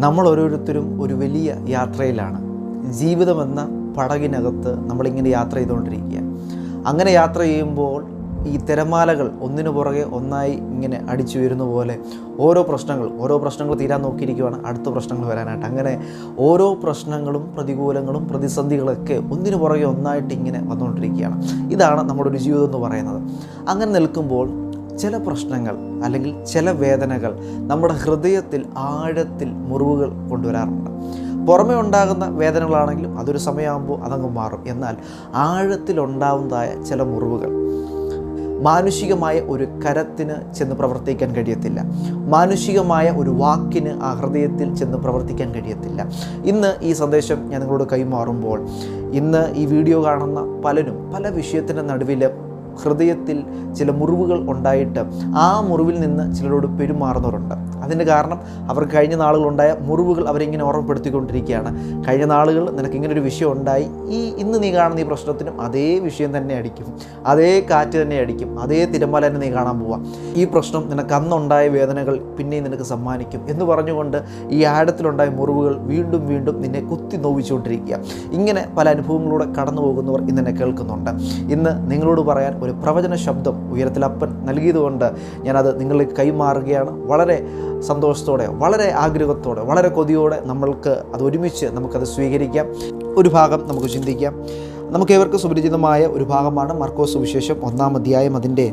നമ്മൾ ഓരോരുത്തരും ഒരു വലിയ യാത്രയിലാണ്. ജീവിതമെന്ന പടകിനകത്ത് നമ്മളിങ്ങനെ യാത്ര ചെയ്തുകൊണ്ടിരിക്കുക. അങ്ങനെ യാത്ര ചെയ്യുമ്പോൾ ഈ തിരമാലകൾ ഒന്നിനു പുറകെ ഒന്നായി ഇങ്ങനെ അടിച്ചു വരുന്ന പോലെ ഓരോ പ്രശ്നങ്ങൾ തീരാൻ നോക്കിയിരിക്കുകയാണ് അടുത്ത പ്രശ്നങ്ങൾ വരാനായിട്ട്. അങ്ങനെ ഓരോ പ്രശ്നങ്ങളും പ്രതികൂലങ്ങളും പ്രതിസന്ധികളൊക്കെ ഒന്നിനു പുറകെ ഒന്നായിട്ട് ഇങ്ങനെ വന്നുകൊണ്ടിരിക്കുകയാണ്. ഇതാണ് നമ്മുടെ ഒരു ജീവിതം എന്ന് പറയുന്നത്. അങ്ങനെ നിൽക്കുമ്പോൾ ചില പ്രശ്നങ്ങൾ അല്ലെങ്കിൽ ചില വേദനകൾ നമ്മുടെ ഹൃദയത്തിൽ ആഴത്തിൽ മുറിവുകൾ കൊണ്ടുവരാറുണ്ട്. പുറമേ ഉണ്ടാകുന്ന വേദനകളാണെങ്കിലും അതൊരു സമയമാകുമ്പോൾ അതങ്ങ് മാറും. എന്നാൽ ആഴത്തിലുണ്ടാവുന്നതായ ചില മുറിവുകൾ മാനുഷികമായ ഒരു കരത്തിന് ചെന്ന് പ്രവർത്തിക്കാൻ കഴിയത്തില്ല. മാനുഷികമായ ഒരു വാക്കിന് ആ ഹൃദയത്തിൽ ചെന്ന് പ്രവർത്തിക്കാൻ കഴിയത്തില്ല. ഇന്ന് ഈ സന്ദേശം ഞാൻ നിങ്ങളോട് കൈമാറുമ്പോൾ ഇന്ന് ഈ വീഡിയോ കാണുന്ന പലരും പല വിഷയത്തിൻ്റെ നടുവിൽ ഹൃദയത്തിൽ ചില മുറിവുകൾ ഉണ്ടായിട്ട് ആ മുറിവിൽ നിന്ന് ചിലരോട് പെരുമാറുന്നവരുണ്ട്. അതിൻ്റെ കാരണം അവർ കഴിഞ്ഞ നാളുകളുണ്ടായ മുറിവുകൾ അവരിങ്ങനെ ഓർമ്മപ്പെടുത്തിക്കൊണ്ടിരിക്കുകയാണ്. കഴിഞ്ഞ നാളുകൾ നിനക്ക് ഇങ്ങനൊരു വിഷയം ഉണ്ടായി, ഇന്ന് നീ കാണുന്ന ഈ പ്രശ്നത്തിനും അതേ വിഷയം തന്നെ അടിക്കും, അതേ കാറ്റ് തന്നെ അടിക്കും, അതേ തിരമാല തന്നെ നീ കാണാൻ പോവാം. ഈ പ്രശ്നം നിനക്ക് അന്നുണ്ടായ വേദനകൾ പിന്നെയും നിനക്ക് സമ്മാനിക്കും എന്ന് പറഞ്ഞുകൊണ്ട് ഈ ആഴത്തിലുണ്ടായ മുറിവുകൾ വീണ്ടും വീണ്ടും നിന്നെ കുത്തി നോവിച്ചുകൊണ്ടിരിക്കുക. ഇങ്ങനെ പല അനുഭവങ്ങളിലൂടെ കടന്നു പോകുന്നവർ ഇന്നെന്നെ കേൾക്കുന്നുണ്ട്. ഇന്ന് നിങ്ങളോട് പറയാൻ ഒരു പ്രവചന ശബ്ദം ഉയരത്തിലപ്പൻ നൽകിയതുകൊണ്ട് ഞാനത് നിങ്ങളിലേക്ക് കൈമാറുകയാണ്. വളരെ സന്തോഷത്തോടെ, വളരെ ആഗ്രഹത്തോടെ, വളരെ കൊതിയോടെ നമുക്കത് സ്വീകരിക്കാം. ഒരു ഭാഗം നമുക്ക് ചിന്തിക്കാം. നമുക്കേവർക്കും സുപരിചിതമായ ഒരു ഭാഗമാണ് മർക്കോസ് സുവിശേഷം 1-ാം അധ്യായം അതിൻ്റെ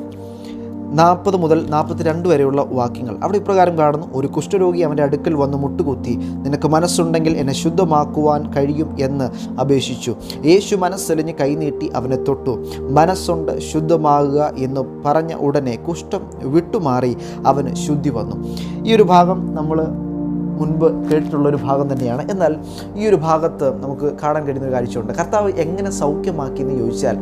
40 മുതൽ 42 വരെയുള്ള വാക്യങ്ങൾ. അവിടെ ഇപ്രകാരം കാണുന്നു: ഒരു കുഷ്ഠരോഗി അവൻ്റെ അടുക്കൽ വന്ന് മുട്ടുകുത്തി, നിനക്ക് മനസ്സുണ്ടെങ്കിൽ എന്നെ ശുദ്ധമാക്കുവാൻ കഴിയും എന്ന് അപേക്ഷിച്ചു. യേശു മനസ്സലിഞ്ഞ് കൈനീട്ടി അവനെ തൊട്ടു. മനസ്സുണ്ട്, ശുദ്ധമാകുക എന്ന് പറഞ്ഞ ഉടനെ കുഷ്ഠം വിട്ടുമാറി അവന് ശുദ്ധി വന്നു. ഈ ഒരു ഭാഗം നമ്മൾ മുൻപ് കേട്ടിട്ടുള്ളൊരു ഭാഗം തന്നെയാണ്. എന്നാൽ ഈ ഒരു ഭാഗത്ത് നമുക്ക് കാണാൻ കഴിയുന്നൊരു കാഴ്ചയുണ്ട്. കർത്താവ് എങ്ങനെ സൗഖ്യമാക്കിയെന്ന് ചോദിച്ചാൽ,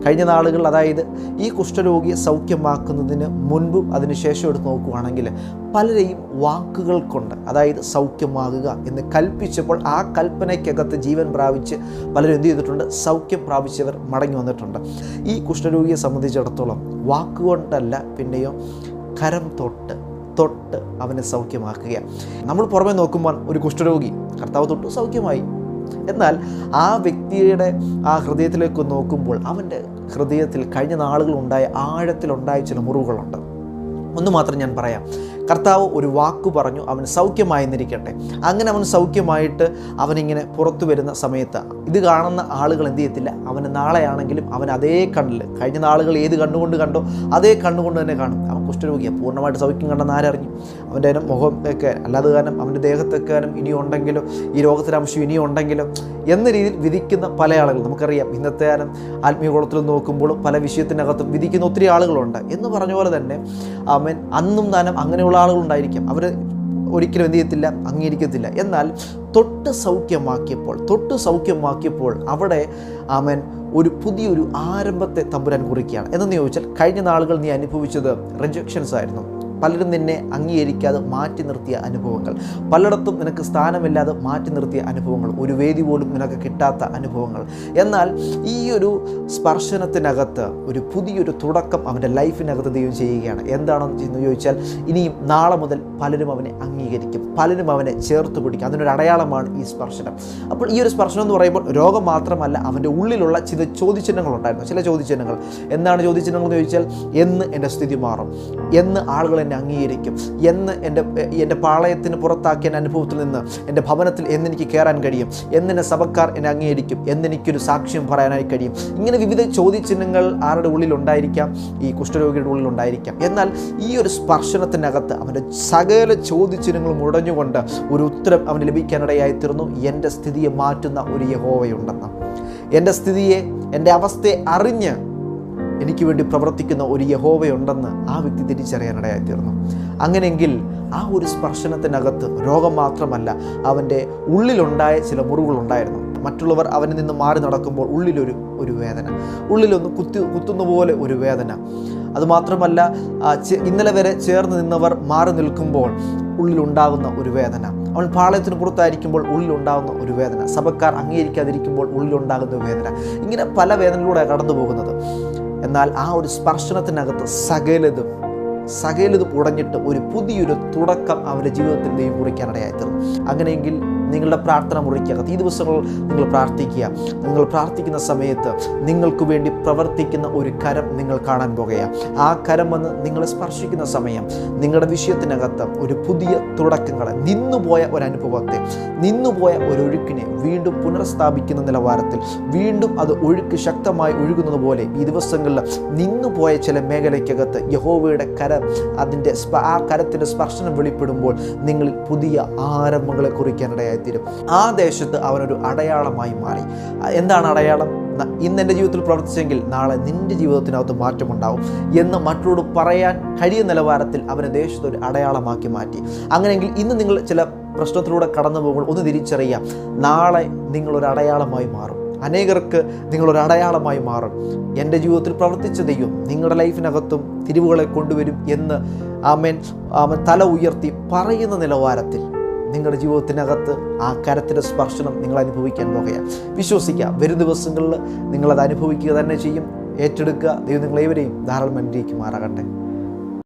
കഴിഞ്ഞ നാളുകൾ, അതായത് ഈ കുഷ്ഠരോഗിയെ സൗഖ്യമാക്കുന്നതിന് മുൻപും അതിനുശേഷം എടുത്ത് നോക്കുകയാണെങ്കിൽ പലരെയും വാക്കുകൾ കൊണ്ട്, അതായത് സൗഖ്യമാകുക എന്ന് കൽപ്പിച്ചപ്പോൾ ആ കൽപ്പനയ്ക്കകത്ത് ജീവൻ പ്രാപിച്ച് പലരും എന്ത് ചെയ്തിട്ടുണ്ട്? സൗഖ്യം പ്രാപിച്ചവർ മടങ്ങി വന്നിട്ടുണ്ട്. ഈ കുഷ്ഠരോഗിയെ സംബന്ധിച്ചിടത്തോളം വാക്കുകൊണ്ടല്ല, പിന്നെയോ കരം തൊട്ട് അവനെ സൗഖ്യമാക്കുക. നമ്മൾ പുറമെ നോക്കുമ്പോൾ ഒരു കുഷ്ഠരോഗി കർത്താവ് തൊട്ടു സൗഖ്യമായി. എന്നാൽ ആ വ്യക്തിയുടെ ആ ഹൃദയത്തിലേക്ക് നോക്കുമ്പോൾ അവൻ്റെ ഹൃദയത്തിൽ കഴിഞ്ഞ നാളുകളുണ്ടായ ആഴത്തിലുണ്ടായ ചില മുറിവുകളുണ്ട്. ഒന്ന് മാത്രം ഞാൻ പറയാം. കർത്താവ് ഒരു വാക്ക് പറഞ്ഞു, അവൻ സൗഖ്യമായെന്നിരിക്കട്ടെ. അങ്ങനെ അവൻ സൗഖ്യമായിട്ട് അവനിങ്ങനെ പുറത്തു വരുന്ന സമയത്ത് ഇത് കാണുന്ന ആളുകൾ എന്ത് ചെയ്യത്തില്ല? അവന് നാളെയാണെങ്കിലും അവൻ അതേ കണ്ണിൽ, കഴിഞ്ഞ നാളുകൾ ഏത് കണ്ണുകൊണ്ട് കണ്ടോ അതേ കണ്ണുകൊണ്ട് തന്നെ കാണും. അവൻ കുഷ്ഠരോഗിയാണ്, പൂർണ്ണമായിട്ട് സൗഖ്യം കണ്ടെന്ന് ആരറിഞ്ഞു? അവൻ്റെ മുഖം ഒക്കെ അല്ലാതെ കാരണം അവൻ്റെ ദേഹത്തൊക്കെ ഇനിയും ഉണ്ടെങ്കിലോ, ഈ രോഗത്തിൻ്റെ അംശം ഇനിയും ഉണ്ടെങ്കിലോ എന്ന രീതിയിൽ വിധിക്കുന്ന പല ആളുകൾ നമുക്കറിയാം. ഇന്നത്തെ കാലം ആത്മീയ കുളത്തിൽ നോക്കുമ്പോൾ പല വിഷയത്തിനകത്തും വിധിക്കുന്ന ഒത്തിരി ആളുകളുണ്ട്. എന്ന് പറഞ്ഞ പോലെ തന്നെ അന്നും താനും അങ്ങനെയുള്ള ആളുകളുണ്ടായിരിക്കും. അവർ ഒരിക്കലും എന്ത് ചെയ്യത്തില്ല? അംഗീകരിക്കത്തില്ല. എന്നാൽ തൊട്ട് സൗഖ്യമാക്കിയപ്പോൾ അവിടെ ഒരു പുതിയൊരു ആരംഭത്തെ തമ്പുരാൻ കുറിക്കുകയാണ്. എന്നു ചോദിച്ചാൽ, കഴിഞ്ഞ നാളുകൾ നീ അനുഭവിച്ചത് റിജക്ഷൻസ് ആയിരുന്നു. പലരും നിന്നെ അംഗീകരിക്കാതെ മാറ്റി നിർത്തിയ അനുഭവങ്ങൾ, പലയിടത്തും നിനക്ക് സ്ഥാനമില്ലാതെ മാറ്റി നിർത്തിയ അനുഭവങ്ങൾ, ഒരു വേദി പോലും നിനക്ക് കിട്ടാത്ത അനുഭവങ്ങൾ. എന്നാൽ ഈ ഒരു സ്പർശനത്തിനകത്ത് ഒരു പുതിയൊരു തുടക്കം അവൻ്റെ ലൈഫിനകത്ത് ദൈവം ചെയ്യുകയാണ്. എന്താണെന്ന് ചോദിച്ചാൽ, ഇനിയും നാളെ മുതൽ പലരും അവനെ അംഗീകരിക്കും, പലരും അവനെ ചേർത്ത് പിടിക്കും. അതിനൊരു അടയാളമാണ് ഈ സ്പർശനം. അപ്പോൾ ഈ ഒരു സ്പർശനം എന്ന് പറയുമ്പോൾ രോഗം മാത്രമല്ല, അവൻ്റെ ഉള്ളിലുള്ള ചില ചോദ്യചിഹ്നങ്ങളുണ്ടായിരുന്നു. ചില ചോദ്യചിഹ്നങ്ങൾ എന്താണ് ചോദ്യചിഹ്നങ്ങൾ എന്ന് ചോദിച്ചാൽ, എന്ന് എൻ്റെ സ്ഥിതി മാറും, എന്ന് ആളുകൾ എന്നെ അംഗീകരിക്കും, എന്ന് എൻ്റെ പാളയത്തിന് പുറത്താക്കിയ അനുഭവത്തിൽ നിന്ന് എൻ്റെ ഭവനത്തിൽ എന്നെനിക്ക് കയറാൻ കഴിയും, എന്നെ സഭക്കാർ എന്നെ അംഗീകരിക്കും, എന്നെനിക്കൊരു സാക്ഷ്യം പറയാനായി കഴിയും. ഇങ്ങനെ വിവിധ ചോദ്യചിഹ്നങ്ങൾ ആരുടെ ഉള്ളിലുണ്ടായിരിക്കാം? ഈ കുഷ്ഠരോഗിയുടെ ഉള്ളിലുണ്ടായിരിക്കാം. എന്നാൽ ഈ ഒരു സ്പർശനത്തിനകത്ത് അവൻ്റെ സകല ചോദ്യചിഹ്നങ്ങളും ഉടഞ്ഞുകൊണ്ട് ഒരു ഉത്തരം അവന് ലഭിക്കാനിടയായി തീർന്നു. എൻ്റെ സ്ഥിതിയെ മാറ്റുന്ന ഒരു യഹോവയുണ്ടെന്ന്, എൻ്റെ സ്ഥിതിയെ, എൻ്റെ അവസ്ഥയെ അറിഞ്ഞ് എനിക്ക് വേണ്ടി പ്രവർത്തിക്കുന്ന ഒരു യഹോവയുണ്ടെന്ന് ആ വ്യക്തി തിരിച്ചറിയാനിടയായി തീർന്നു. അങ്ങനെയെങ്കിൽ ആ ഒരു സ്പർശനത്തിനകത്ത് രോഗം മാത്രമല്ല, അവൻ്റെ ഉള്ളിലുണ്ടായ ചില മുറിവുകളുണ്ടായിരുന്നു. മറ്റുള്ളവർ അവനിൽ നിന്ന് മാറി നടക്കുമ്പോൾ ഉള്ളിലൊരു വേദന, ഉള്ളിലൊന്ന് കുത്തുന്ന പോലെ ഒരു വേദന. അതുമാത്രമല്ല, ഇന്നലെ വരെ ചേർന്ന് നിന്നവർ മാറി നിൽക്കുമ്പോൾ ഉള്ളിലുണ്ടാകുന്ന ഒരു വേദന, അവൻ പാളയത്തിന് പുറത്തായിരിക്കുമ്പോൾ ഉള്ളിലുണ്ടാകുന്ന ഒരു വേദന, സഭക്കാർ അംഗീകരിക്കാതിരിക്കുമ്പോൾ ഉള്ളിലുണ്ടാകുന്ന വേദന. ഇങ്ങനെ പല വേദനയിലൂടെ കടന്നു പോകുന്നത്. എന്നാൽ ആ ഒരു സ്പർശനത്തിനകത്ത് സകലതും ഉടഞ്ഞിട്ട് ഒരു പുതിയൊരു തുടക്കം അവൻ്റെ ജീവിതത്തിൽ ദൈവം കുറിക്കാനിടയായി തീർന്നു. അങ്ങനെയെങ്കിൽ നിങ്ങളുടെ പ്രാർത്ഥന മുറിക്കകത്ത് ഈ ദിവസങ്ങളിൽ നിങ്ങൾ പ്രാർത്ഥിക്കുക. നിങ്ങൾ പ്രാർത്ഥിക്കുന്ന സമയത്ത് നിങ്ങൾക്ക് വേണ്ടി പ്രവർത്തിക്കുന്ന ഒരു കരം നിങ്ങൾ കാണാൻ പോകുകയാണ്. ആ കരം വന്ന് നിങ്ങളെ സ്പർശിക്കുന്ന സമയം നിങ്ങളുടെ വിഷയത്തിനകത്ത് ഒരു പുതിയ തുടക്കങ്ങളെ, നിന്നുപോയ ഒരു അനുഭവത്തെ, നിന്നുപോയ ഒരു ഒഴുക്കിനെ വീണ്ടും പുനഃസ്ഥാപിക്കുന്ന നിലവാരത്തിൽ വീണ്ടും അത് ഒഴുക്ക് ശക്തമായി ഒഴുകുന്നത് പോലെ ഈ ദിവസങ്ങളിൽ നിന്നുപോയ ചില മേഖലയ്ക്കകത്ത് യഹോവയുടെ കരം, ആ കരത്തിൻ്റെ സ്പർശനം വെളിപ്പെടുമ്പോൾ നിങ്ങളിൽ പുതിയ ആരംഭങ്ങളെ കുറിക്കാനിടയായിത്തീരും. ആ ദേശത്ത് അവനൊരു അടയാളമായി മാറി. എന്താണ് അടയാളം? ഇന്ന് എൻ്റെ ജീവിതത്തിൽ പ്രവർത്തിച്ചെങ്കിൽ നാളെ നിൻ്റെ ജീവിതത്തിനകത്ത് മാറ്റമുണ്ടാവും എന്ന് മറ്റുള്ളവരോട് പറയാൻ കഴിയുന്ന നിലവാരത്തിൽ അവനെ ദേശത്ത് ഒരു അടയാളമാക്കി മാറ്റി. അങ്ങനെയെങ്കിൽ ഇന്ന് നിങ്ങൾ ചില പ്രശ്നത്തിലൂടെ കടന്നു പോകുമ്പോൾ ഒന്ന് തിരിച്ചറിയാം, നാളെ നിങ്ങളൊരു അടയാളമായി മാറും. അനേകർക്ക് നിങ്ങളൊരു അടയാളമായി മാറും. എൻ്റെ ജീവിതത്തിൽ പ്രവർത്തിച്ച ദൈവം നിങ്ങളുടെ ലൈഫിനകത്തും തിരിവുകളെ കൊണ്ടുവരും എന്ന് ആമേൻ തല ഉയർത്തി പറയുന്ന നിലവാരത്തിൽ നിങ്ങളുടെ ജീവിതത്തിനകത്ത് ആ കരത്തിൻ്റെ സ്പർശനം നിങ്ങൾ അനുഭവിക്കാൻ പോകുകയാണ്. വിശ്വസിക്കുക, വരും ദിവസങ്ങളിൽ നിങ്ങളത് അനുഭവിക്കുക തന്നെ ചെയ്യും. ഏറ്റെടുക്കുക. ദൈവം നിങ്ങളേവരെയും ധാരാളം അനുഗ്രഹിക്കുമാറാകട്ടെ.